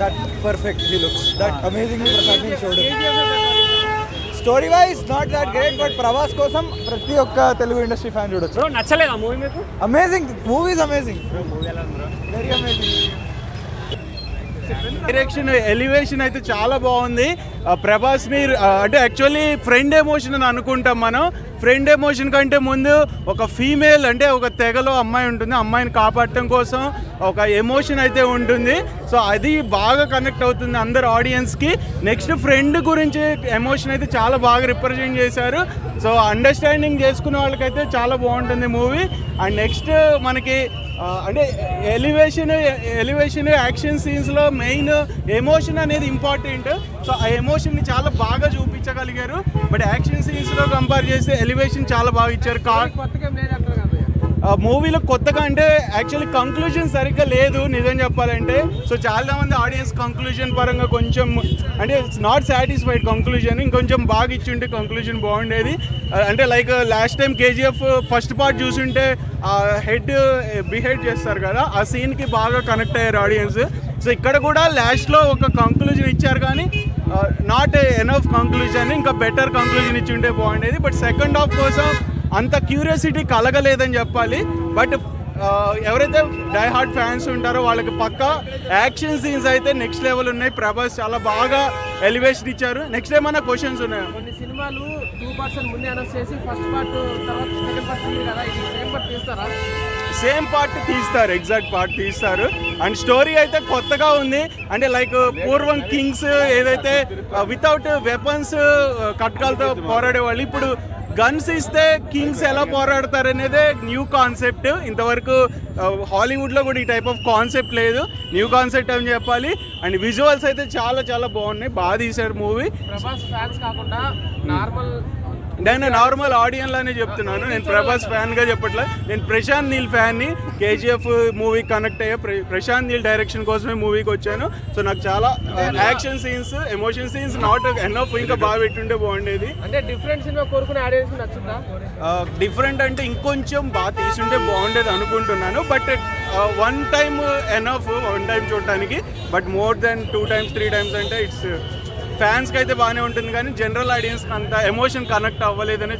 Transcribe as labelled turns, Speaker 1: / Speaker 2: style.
Speaker 1: That perfect he looks. That amazingly Prasad Neel showed him. Story wise not that great, but Prabhas kosam prati okka Telugu industry fan chudochu.
Speaker 2: Bro, nachaleda movie meeku?
Speaker 1: Amazing. Movie is amazing.
Speaker 2: Bro, movie ela bro?
Speaker 1: Very amazing.
Speaker 3: Direction elevation అయితే చాలా బాగుంది. ప్రభాస్ని అంటే actually friend emotion అని అనుకుంటాం మనం. Friend emotion కంటే ముందు ఒక ఫీమేల్ అంటే ఒక తెగలో అమ్మాయి ఉంటుంది, అమ్మాయిని కాపాడటం కోసం ఒక ఎమోషన్ అయితే ఉంటుంది. సో అది బాగా కనెక్ట్ అవుతుంది అందరు ఆడియన్స్కి. నెక్స్ట్ ఫ్రెండ్ గురించి ఎమోషన్ అయితే చాలా బాగా రిప్రజెంట్ చేశారు. సో అండర్స్టాండింగ్ చేసుకునే వాళ్ళకైతే చాలా బాగుంటుంది మూవీ. అండ్ నెక్స్ట్ మనకి అంటే ఎలివేషన్ యాక్షన్ సీన్స్లో మెయిన్ ఎమోషన్ అనేది ఇంపార్టెంట్. సో ఆ ఎమోషన్ని చాలా బాగా చూపించగలిగారు. బట్ యాక్షన్ సీన్స్లో కంపేర్ చేస్తే ఎలివేషన్ చాలా బాగా ఇచ్చారు. మూవీలో కొత్తగా అంటే యాక్చువల్లీ కంక్లూజన్ సరిగ్గా లేదు నిజం చెప్పాలంటే. సో చాలామంది ఆడియన్స్ కంక్లూజన్ పరంగా కొంచెం అంటే నాట్ సాటిస్ఫైడ్ కంక్లూజన్. ఇంకొంచెం బాగా ఇచ్చుంటే కంక్లూజన్ బాగుండేది. అంటే like last time KGF first part చూసుంటే హెడ్ బిహేవ్ చేస్తారు కదా, ఆ సీన్కి బాగా కనెక్ట్ అయ్యారు ఆడియన్స్. సో ఇక్కడ కూడా లాస్ట్లో ఒక కంక్లూజన్ ఇచ్చారు కానీ నాట్ ఎనఫ్ కంక్లూజన్, ఇంకా బెటర్ కంక్లూజన్ ఇచ్చి ఉంటే బాగుండేది. బట్ సెకండ్ హాఫ్ కోసం అంత క్యూరియాసిటీ కలగలేదని చెప్పాలి. బట్ ఎవరైతే డై హార్ట్ ఫ్యాన్స్ ఉంటారో వాళ్ళకి పక్కా యాక్షన్ సీన్స్ అయితే నెక్స్ట్ లెవెల్ ఉన్నాయి. ప్రభాస్ చాలా బాగా ఎలివేషన్ ఇచ్చారు. నెక్స్ట్ ఏమైనా క్వశ్చన్స్ ఉన్నాయా?
Speaker 2: కొన్ని సినిమాలు 2 parts ముందే అనౌన్స్ చేసి ఫస్ట్ పార్ట్ తర్వాత సెకండ్ పార్ట్ ఉంది కదా, ఇది సెకండ్ పార్ట్ తీస్తారా?
Speaker 3: సేమ్ పార్ట్ తీస్తారు, ఎగ్జాక్ట్ పార్ట్ తీస్తారు. అండ్ స్టోరీ అయితే కొత్తగా ఉంది. అంటే లైక్ పూర్వం కింగ్స్ ఏదైతే వితౌట్ వెపన్స్ కట్కాలతో పోరాడేవాళ్ళు, ఇప్పుడు గన్స్ ఇస్తే కింగ్స్ ఎలా పోరాడతారు అనేదే న్యూ కాన్సెప్ట్. ఇంతవరకు హాలీవుడ్లో కూడా ఈ టైప్ ఆఫ్ కాన్సెప్ట్ లేదు, న్యూ కాన్సెప్ట్ అని చెప్పాలి. అండ్ విజువల్స్ అయితే చాలా చాలా బాగున్నాయి, బాగా తీశారు మూవీ.
Speaker 2: ప్రభాస్ ఫ్యాన్స్ కాకుండా
Speaker 3: నేను నార్మల్ ఆడియన్ లానే చెప్తున్నాను, నేను ప్రభాస్ ఫ్యాన్గా చెప్పట్లే. నేను ప్రశాంత్ నీల్ ఫ్యాన్ని. కేజీఎఫ్ మూవీ కనెక్ట్ అయ్యే ప్రశాంత్ నీల్ డైరెక్షన్ కోసమే మూవీకి వచ్చాను. సో నాకు చాలా action scenes, emotion scenes not enough, ఇంకా బాగా పెట్టుంటే బాగుండేది.
Speaker 2: అంటే డిఫరెంట్ సినిమా కోరుకునే ఆడియన్స్ నచ్చుతా?
Speaker 3: డిఫరెంట్ అంటే ఇంకొంచెం బాగా తీసుంటే బాగుండేది అనుకుంటున్నాను. But one time enough, one time చూడటానికి. But more than 2 times 3 times అంటే ఇట్స్ ఫ్యాన్స్కి అయితే బాగానే ఉంటుంది కానీ జనరల్ ఆడియన్స్కి అంత ఎమోషన్ కనెక్ట్ అవ్వలేదని